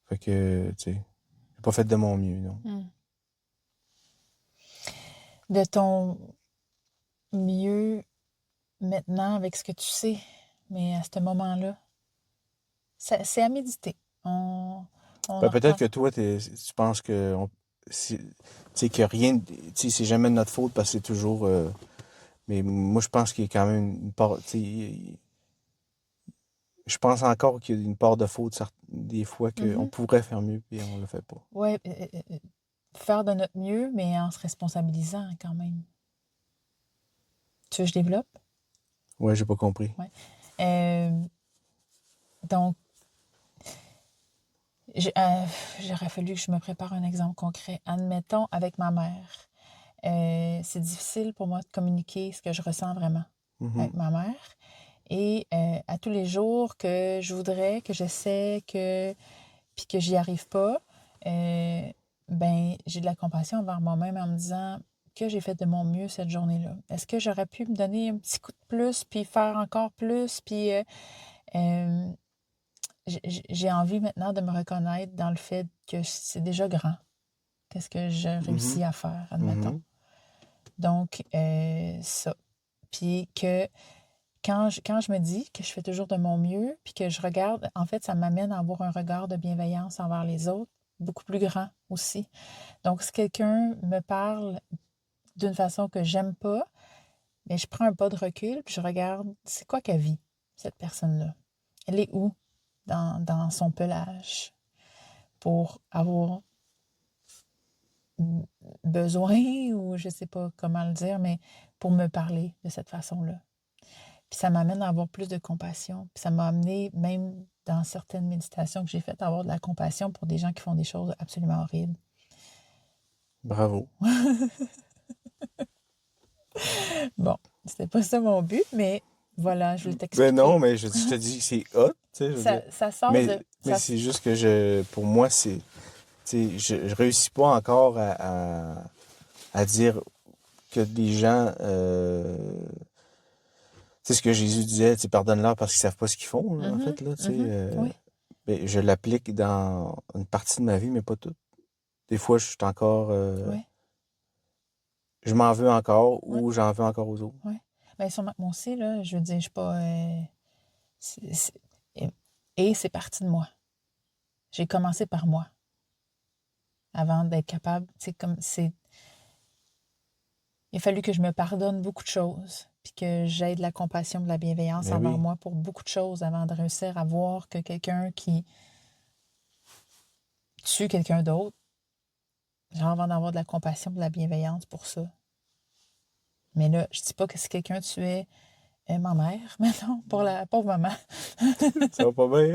Fait que, tu sais, j'ai pas fait de mon mieux, non. Mhm. De ton mieux maintenant avec ce que tu sais, mais à ce moment-là, c'est à méditer. On Ben, en peut-être reparle. que toi, tu penses que tu sais, que rien, tu sais, c'est jamais de notre faute parce que c'est toujours. Mais moi, je pense qu'il y a quand même une part. Tu sais, je pense encore qu'il y a une part de faute des fois qu'on Mhm. pourrait faire mieux et on le fait pas. Ouais, faire de notre mieux, mais en se responsabilisant quand même. Tu veux que je développe? Ouais, j'ai pas compris. Ouais. Euh, donc, j'aurais fallu que je me prépare un exemple concret. Admettons, avec ma mère, c'est difficile pour moi de communiquer ce que je ressens vraiment Mhm. avec ma mère. Et à tous les jours que je voudrais, que j'essaie, puis que j'y arrive pas, ben j'ai de la compassion envers moi-même en me disant que j'ai fait de mon mieux cette journée-là. Est-ce que j'aurais pu me donner un petit coup de plus, puis faire encore plus, puis euh, j'ai envie maintenant de me reconnaître dans le fait que c'est déjà grand. Qu'est-ce que j'ai Mhm. réussi à faire, admettons. Mhm. Donc, ça. Puis que quand je me dis que je fais toujours de mon mieux, puis que je regarde, en fait, ça m'amène à avoir un regard de bienveillance envers les autres, beaucoup plus grand aussi. Donc, si quelqu'un me parle d'une façon que j'aime pas, mais je prends un pas de recul, puis je regarde, c'est quoi qu'elle vit, cette personne-là? Elle est où dans son pelage? pour avoir besoin, ou je sais pas comment le dire, mais pour me parler de cette façon-là. Puis ça m'amène à avoir plus de compassion. Puis ça m'a amené, même dans certaines méditations que j'ai faites, à avoir de la compassion pour des gens qui font des choses absolument horribles. Bravo. Bon, c'était pas ça mon but, mais voilà, je voulais Ben t'expliquer. non, mais je te dis que c'est hot, tu sais, je veux dire. Ça sort Mais, de... mais ça- c'est juste que pour moi, tu sais, je réussis pas encore à dire que des gens, tu sais, ce que Jésus disait, tu sais, pardonne-leur parce qu'ils savent pas ce qu'ils font, là, en fait, là, tu sais. Oui, Ben, je l'applique dans une partie de ma vie, mais pas toute. Des fois, je suis encore, oui, je m'en veux encore oui, ou j'en veux encore aux autres. oui. Mais sûrement que moi aussi, là, je veux dire, je suis pas... c'est- c'est- et c'est parti de moi. J'ai commencé par moi, avant d'être capable, tu sais, comme c'est... Il a fallu que je me pardonne beaucoup de choses, puis que j'aie de la compassion, de la bienveillance Mais envers oui. moi pour beaucoup de choses avant de réussir à voir que quelqu'un qui tue quelqu'un d'autre, genre avant d'avoir de la compassion, de la bienveillance pour ça. Mais là, je dis pas que si quelqu'un tuait ma mère, mais non, pour la pauvre maman, Ça va pas bien?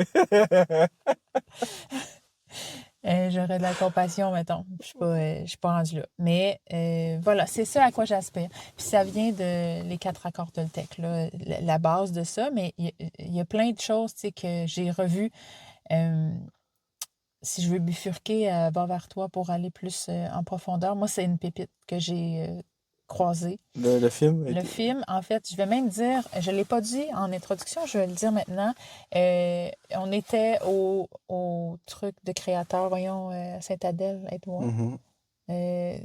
j'aurais de la compassion, mettons. Je suis pas rendue là. Mais voilà, c'est ça à quoi j'aspire. Puis ça vient de les 4 accords Toltec, là, la base de ça, mais il y a plein de choses, tu sais, que j'ai revues. Si je veux bifurquer va vers toi pour aller plus en profondeur, moi, c'est une pépite que j'ai croisée. Le film Le film, en fait, je vais même dire, je ne l'ai pas dit en introduction, je vais le dire maintenant. On était au truc de créateur, voyons, Saint-Adèle, aide-moi. Mhm.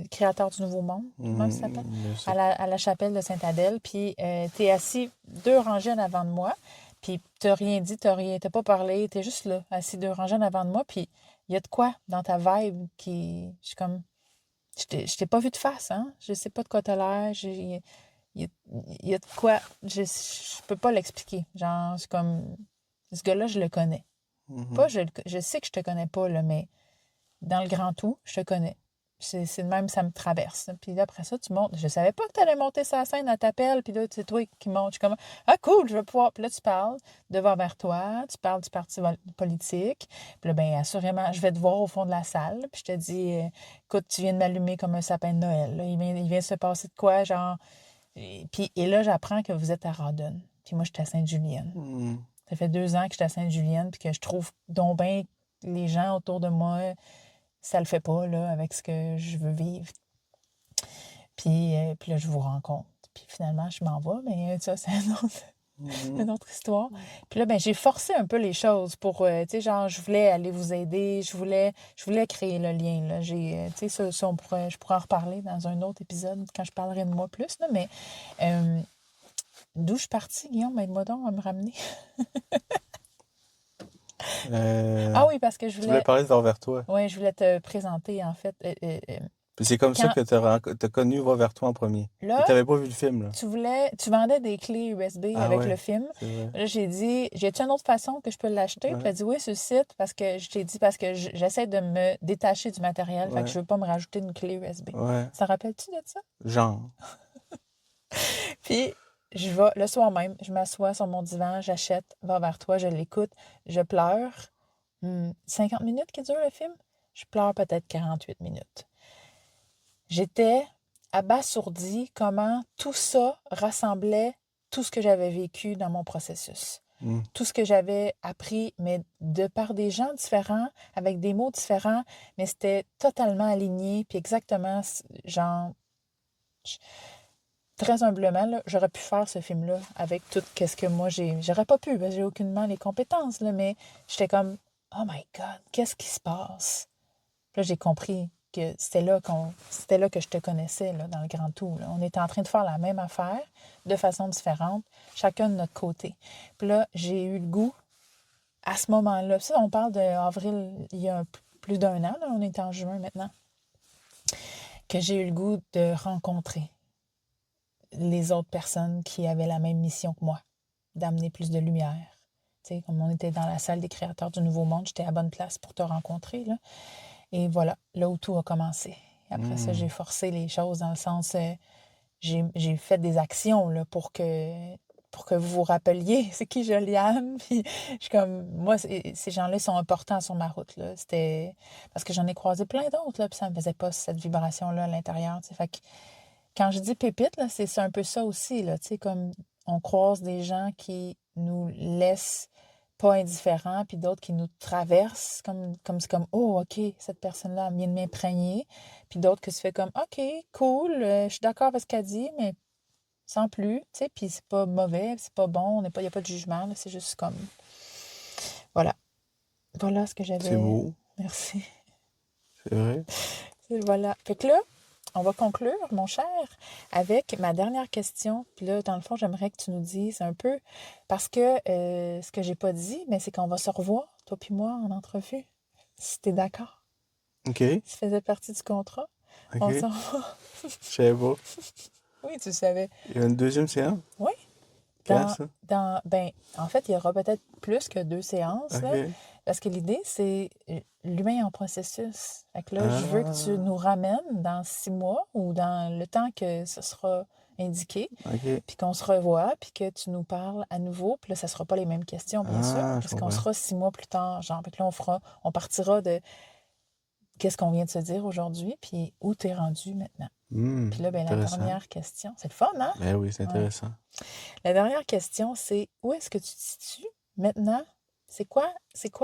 Créateur du Nouveau Monde, comment ça s'appelle? Je sais. À la chapelle de Sainte-Adèle. Puis tu es assis 2 rangées en avant de moi. Puis tu n'as rien dit, t'as pas parlé. Tu es juste là, assis 2 rangées en avant de moi. Puis il y a de quoi dans ta vibe qui. Je suis comme. Je t'ai pas vu de face, hein? Je sais pas de quoi t'as l'air. Il y a de quoi. Je peux pas l'expliquer. Genre, c'est comme. Ce gars-là, je le connais. Pas, je sais que je te connais pas, là, mais dans le grand tout, je te connais. C'est de même, ça me traverse. Puis après ça, tu montes. Je savais pas que tu allais monter sa scène à t'appelle. Puis là, c'est toi qui montes. Je suis comme, ah, cool, je vais pouvoir. Puis là, tu parles devant vers toi. Tu parles du parti politique. Puis là, bien, assurément, je vais te voir au fond de la salle. Puis je te dis, écoute, tu viens de m'allumer comme un sapin de Noël. Là. Il vient de se passer de quoi, genre. Et là, j'apprends que vous êtes à Rawdon. Puis moi, je suis à Sainte-Julienne. Mhm. Ça fait 2 ans que je suis à Sainte-Julienne. Puis que je trouve donc bien les gens autour de moi, ça le fait pas, là, avec ce que je veux vivre. Puis là, je vous rencontre. Puis finalement, je m'en vais, mais ça, c'est une autre histoire. Puis là, ben, j'ai forcé un peu les choses pour, tu sais, genre, je voulais aller vous aider, je voulais créer le lien, là. Tu sais, ça, je pourrais en reparler dans un autre épisode quand je parlerai de moi plus, là, mais d'où je suis partie, Guillaume, aide-moi donc à me ramener. Ah oui, parce que je Tu voulais voulais, parler de Va vers toi. ouais, je voulais te présenter, en fait, Puis c'est comme ça quand, que t'as connu Va vers toi en premier. là, Et t'avais pas vu le film, là. tu vendais des clés USB Ah avec ouais, le film. c'est vrai. Là, j'ai dit, j'ai-tu une autre façon que je peux l'acheter? Puis Ouais, elle a dit oui, sur le site, parce que je t'ai dit, parce que j'essaie de me détacher du matériel, fait que je ouais, veux pas me rajouter une clé USB. ouais. Ça rappelle-tu de ça? Genre. Puis, je vais, le soir même, je m'assois sur mon divan, j'achète, va vers toi, je l'écoute, je pleure. 50 minutes qui dure le film? Je pleure peut-être 48 minutes. J'étais abasourdie comment tout ça rassemblait tout ce que j'avais vécu dans mon processus. Tout ce que j'avais appris, mais de par des gens différents, avec des mots différents, mais c'était totalement aligné, puis exactement, genre, très humblement, là, j'aurais pu faire ce film-là avec tout ce que moi j'ai. J'aurais pas pu, parce que j'ai aucunement les compétences, là, mais j'étais comme, oh my God, qu'est-ce qui se passe? Puis là, j'ai compris que c'était là que je te connaissais, là, dans le grand tout. Là. On était en train de faire la même affaire de façon différente, chacun de notre côté. Puis là, j'ai eu le goût, à ce moment-là, ça, on parle d'avril, il y a plus d'1 an, là, on est en juin maintenant, que j'ai eu le goût de rencontrer les autres personnes qui avaient la même mission que moi, d'amener plus de lumière, Tu sais, comme on était dans la salle des créateurs du Nouveau Monde, j'étais à bonne place pour te rencontrer, là. Et voilà, là où tout a commencé. Après ça, j'ai forcé les choses dans le sens, j'ai fait des actions là, pour que vous vous rappeliez c'est qui Joliane. Puis je suis comme, moi, ces gens-là sont importants sur ma route. Là. C'était parce que j'en ai croisé plein d'autres, là, puis ça me faisait pas cette vibration-là à l'intérieur. Tu sais. Fait que quand je dis pépite, là, c'est un peu ça aussi. Là, tu sais, comme on croise des gens qui nous laissent pas indifférents, puis d'autres qui nous traversent, comme c'est comme, oh, OK, cette personne-là vient de m'imprégner. Puis d'autres que se fait comme, OK, cool, je suis d'accord avec ce qu'elle dit, mais sans plus, tu sais, puis c'est pas mauvais, c'est pas bon, il n'y a pas de jugement, là, c'est juste comme, voilà. Voilà ce que C'est j'avais. beau, Merci. c'est vrai. Voilà. Fait que là, on va conclure, mon cher, avec ma dernière question. Puis là, dans le fond, j'aimerais que tu nous dises un peu, parce que ce que j'ai pas dit, mais c'est qu'on va se revoir, toi puis moi, en entrevue. Si t'es d'accord. OK, Ça faisait partie du contrat. On OK. s'en va. Je savais pas. Oui, tu savais. Il y a une deuxième séance? Oui. Quand ça? Ben, en fait, il y aura peut-être plus que 2 séances, là, OK. parce que l'idée, c'est l'humain est en processus. Fait que là, je veux que tu Ah, nous ramènes dans 6 mois ou dans le temps que ce sera indiqué, OK. puis qu'on se revoie, puis que tu nous parles à nouveau. Puis là, ça sera pas les mêmes questions, bien sûr, Ah, je parce qu'on comprends. sera 6 mois plus tard, genre. Fait que là, on partira de qu'est-ce qu'on vient de se dire aujourd'hui, puis où t'es rendu maintenant. Puis là, ben, la Intéressant. dernière question, c'est le fun, hein? Ben oui, c'est Ouais. intéressant. La dernière question, c'est où est-ce que tu te situes maintenant? C'est quoi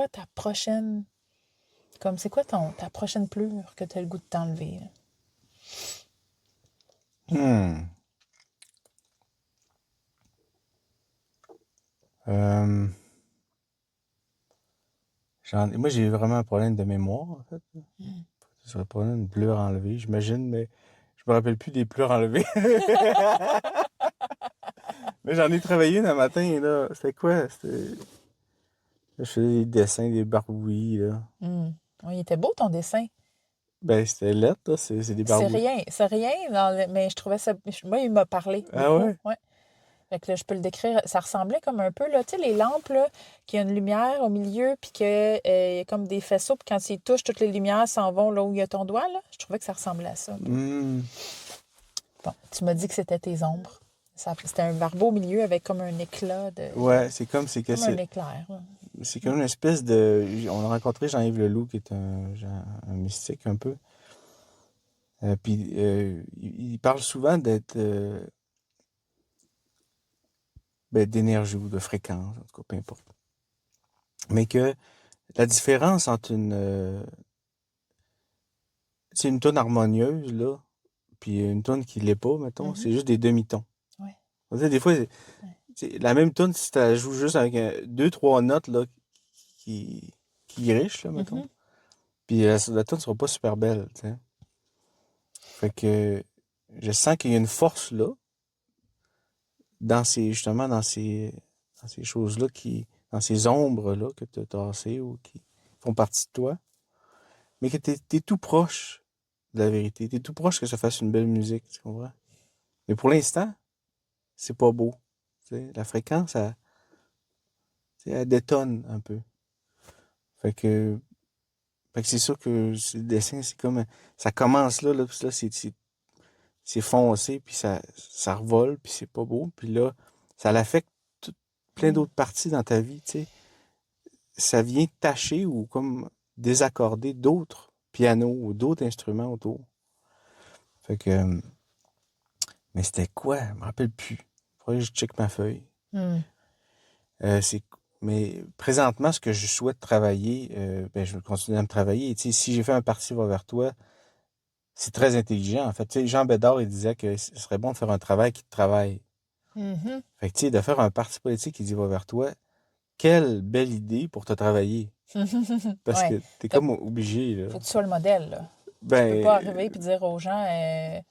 ta prochaine, comme c'est quoi ta prochaine pleure que tu as le goût de t'enlever? Là? Hmm. Euh, moi, j'ai vraiment un problème de mémoire, en fait. Ce serait pas une pleure enlevée, j'imagine, mais je me rappelle plus des pleurs enlevées. Mais j'en ai travaillé une un matin, là. C'était quoi? Je faisais des dessins, des barbouilles, là. Oui, il était beau ton dessin. Ben, c'était lettre, là. C'est des barbouilles. C'est rien, mais je trouvais ça. Moi, il m'a parlé Ah beaucoup. ouais? Ouais. Fait que là, je peux le décrire. Ça ressemblait comme un peu, là, tu sais, les lampes, là, qui a une lumière au milieu, puis qu'il y a comme des faisceaux, puis quand tu y touches, toutes les lumières s'en vont là où il y a ton doigt, là. Je trouvais que ça ressemblait à ça. Hmm. Bon, tu m'as dit que c'était tes ombres. C'était un barbeau au milieu avec comme un éclat de. Ouais, Comme un éclair. Là. c'est comme une espèce de. On a rencontré Jean-Yves Leloup, qui est un mystique un peu. Puis il parle souvent d'être d'énergie ou de fréquence, en tout cas, peu importe. Mais que la différence entre c'est une tonne harmonieuse, là, puis une tonne qui l'est pas, mettons, c'est juste des demi-tons. Ouais. On va dire, des fois, la même tonne, si tu la joues juste avec deux, trois notes, là, qui est riche, là, mettons. Puis la tonne sera pas super belle, tu sais. Fait que je sens qu'il y a une force là, justement, dans ces choses-là dans ces ombres-là que tu as tassées ou qui font partie de toi, mais que t'es tout proche de la vérité. T'es tout proche que ça fasse une belle musique, tu comprends? Mais pour l'instant, c'est pas beau. Tu sais. La fréquence, elle détonne un peu. Fait que, fait que c'est sûr que le dessin, c'est comme, ça commence là, puis là, c'est foncé, puis ça revole, puis c'est pas beau. Puis là, ça l'affecte plein d'autres parties dans ta vie, tu sais. Ça vient tacher ou comme désaccorder d'autres pianos ou d'autres instruments autour. Fait que, mais c'était quoi? Je me rappelle plus. Faudrait que je check ma feuille. C'est, mais présentement, ce que je souhaite travailler, ben, je vais continuer à me travailler. Tu sais, si j'ai fait un parti va vers toi, c'est très intelligent. En fait, tu sais, Jean Bédard, il disait que ce serait bon de faire un travail qui te travaille. Fait que, tu sais, de faire un parti politique qui dit va vers toi, quelle belle idée pour te travailler. Parce Ouais. que t'es comme obligé, là. Faut que tu sois le modèle, là. Tu peux pas Ben, arriver et dire aux gens,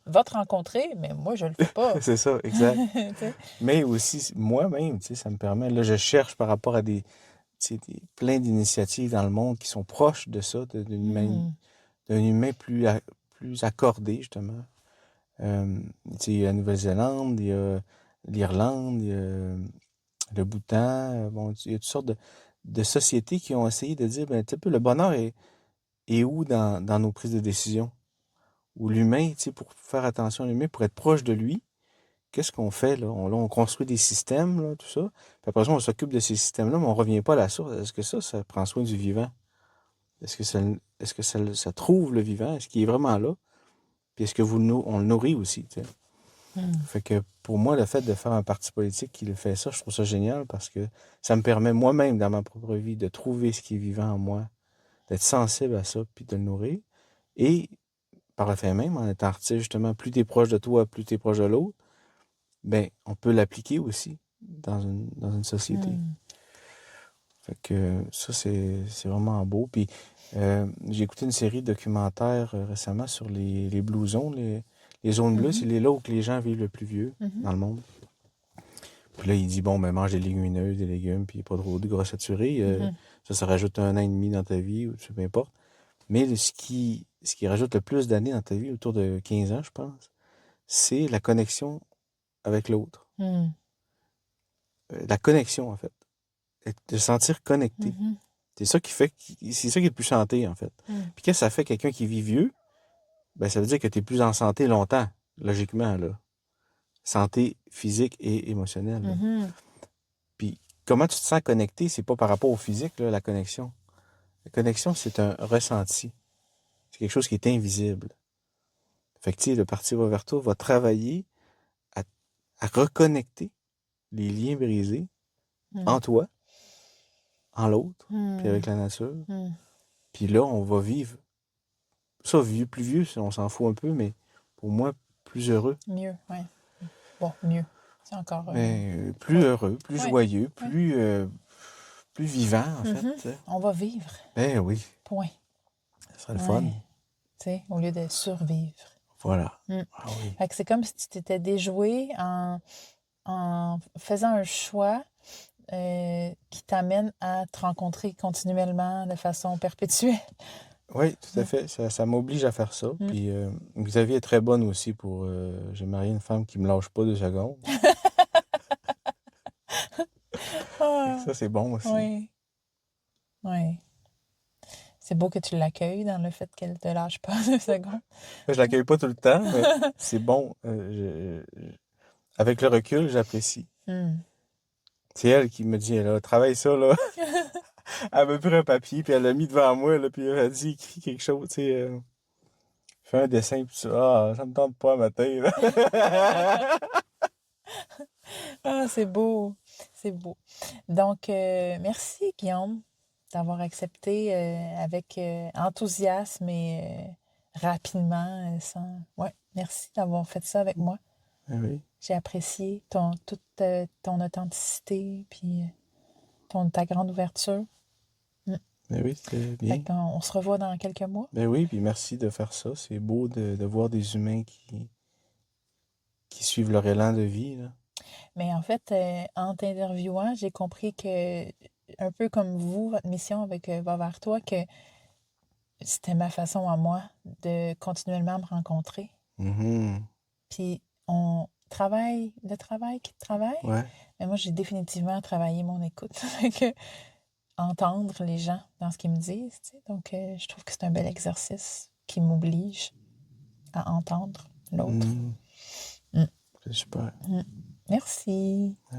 va te rencontrer, mais moi, je le fais pas. c'est ça, exact. Tu sais. Mais aussi, moi-même, tu sais, ça me permet, là, je cherche par rapport à tu sais, plein d'initiatives dans le monde qui sont proches de ça, d'un humain plus accordé, justement. Tu sais, il y a la Nouvelle-Zélande, il y a l'Irlande, il y a le Bhoutan. Bon, il y a toutes sortes de sociétés qui ont essayé de dire, ben, tu sais, le bonheur est où dans nos prises de décision? Où l'humain, tu sais, pour faire attention à l'humain, pour être proche de lui, qu'est-ce qu'on fait, là? On construit des systèmes, là, tout ça. Puis après ça, on s'occupe de ces systèmes-là, mais on revient pas à la source. Est-ce que ça prend soin du vivant? Est-ce que ça trouve le vivant? Est-ce qu'il est vraiment là? Puis est-ce que on le nourrit aussi, tu sais? Fait que pour moi, le fait de faire un parti politique qui le fait ça, je trouve ça génial parce que ça me permet moi-même, dans ma propre vie, de trouver ce qui est vivant en moi, d'être sensible à ça, puis de le nourrir. Et par le fait même, en étant artiste, justement, plus tu es proche de toi, plus tu es proche de l'autre, ben, on peut l'appliquer aussi dans une société. Fait que ça, c'est vraiment beau. Puis j'ai écouté une série de documentaires récemment sur les blue zones, les zones bleues, c'est là où les gens vivent le plus vieux dans le monde. Puis là, il dit, bon, ben mange des légumineuses, des légumes, puis pas trop de gras saturés. Ça rajoute 1 an et demi dans ta vie, ou peu importe. Mais ce qui rajoute le plus d'années dans ta vie, autour de 15 ans, je pense, c'est la connexion avec l'autre. La connexion, en fait. De se sentir connecté. C'est ça qui est le plus santé, en fait. Puis qu'est-ce que ça fait quelqu'un qui vit vieux? Ben, ça veut dire que tu es plus en santé longtemps, logiquement, là. Santé physique et émotionnelle. Là. Puis comment tu te sens connecté, c'est pas par rapport au physique, là, la connexion. La connexion, c'est un ressenti. C'est quelque chose qui est invisible. Fait que, tu sais, le Parti Va Vers Toi va travailler à reconnecter les liens brisés en toi, en l'autre, puis avec la nature. Puis là, on va vivre. Ça, plus vieux, on s'en fout un peu, mais pour moi, plus heureux. Mieux, oui. Bon, mieux. C'est encore... plus heureux, plus joyeux, plus vivant, en fait. On va vivre. Ben oui. Point. Ça serait le fun. Tu sais, au lieu de survivre. Voilà. Ah oui. Fait que c'est comme si tu t'étais déjoué en faisant un choix qui t'amène à te rencontrer continuellement de façon perpétuelle. Oui, tout à fait. Ça m'oblige à faire ça. Puis Xavier est très bonne aussi pour... j'ai marié une femme qui me lâche pas 2 secondes. Ça, c'est bon aussi. Oui. Oui. C'est beau que tu l'accueilles dans le fait qu'elle te lâche pas 2 secondes. Je l'accueille pas tout le temps, mais c'est bon. Avec le recul, j'apprécie. C'est elle qui me dit, là, travaille ça, là. Elle m'a pris un papier, puis elle l'a mis devant moi, là, puis elle a dit, écrit quelque chose, tu sais. Fais un dessin, puis ça me tente pas à matin, là. C'est beau. C'est beau. Donc, merci, Guillaume, d'avoir accepté avec enthousiasme et rapidement. Ouais, merci d'avoir fait ça avec moi. Oui. J'ai apprécié toute ton authenticité puis ta grande ouverture. Ben oui, c'était bien. Fait qu'on se revoit dans quelques mois. Ben oui, puis merci de faire ça. C'est beau de voir des humains qui suivent leur élan de vie, là. Mais en fait, en t'interviewant, j'ai compris que, un peu comme vous, votre mission avec Va Vers Toi, que c'était ma façon à moi de continuellement me rencontrer. Puis on travaille, le travail qui travaille. Ouais. Mais moi, j'ai définitivement travaillé mon écoute. Fait entendre les gens dans ce qu'ils me disent. Tu sais. Donc, je trouve que c'est un bel exercice qui m'oblige à entendre l'autre. C'est super. Merci. Ouais.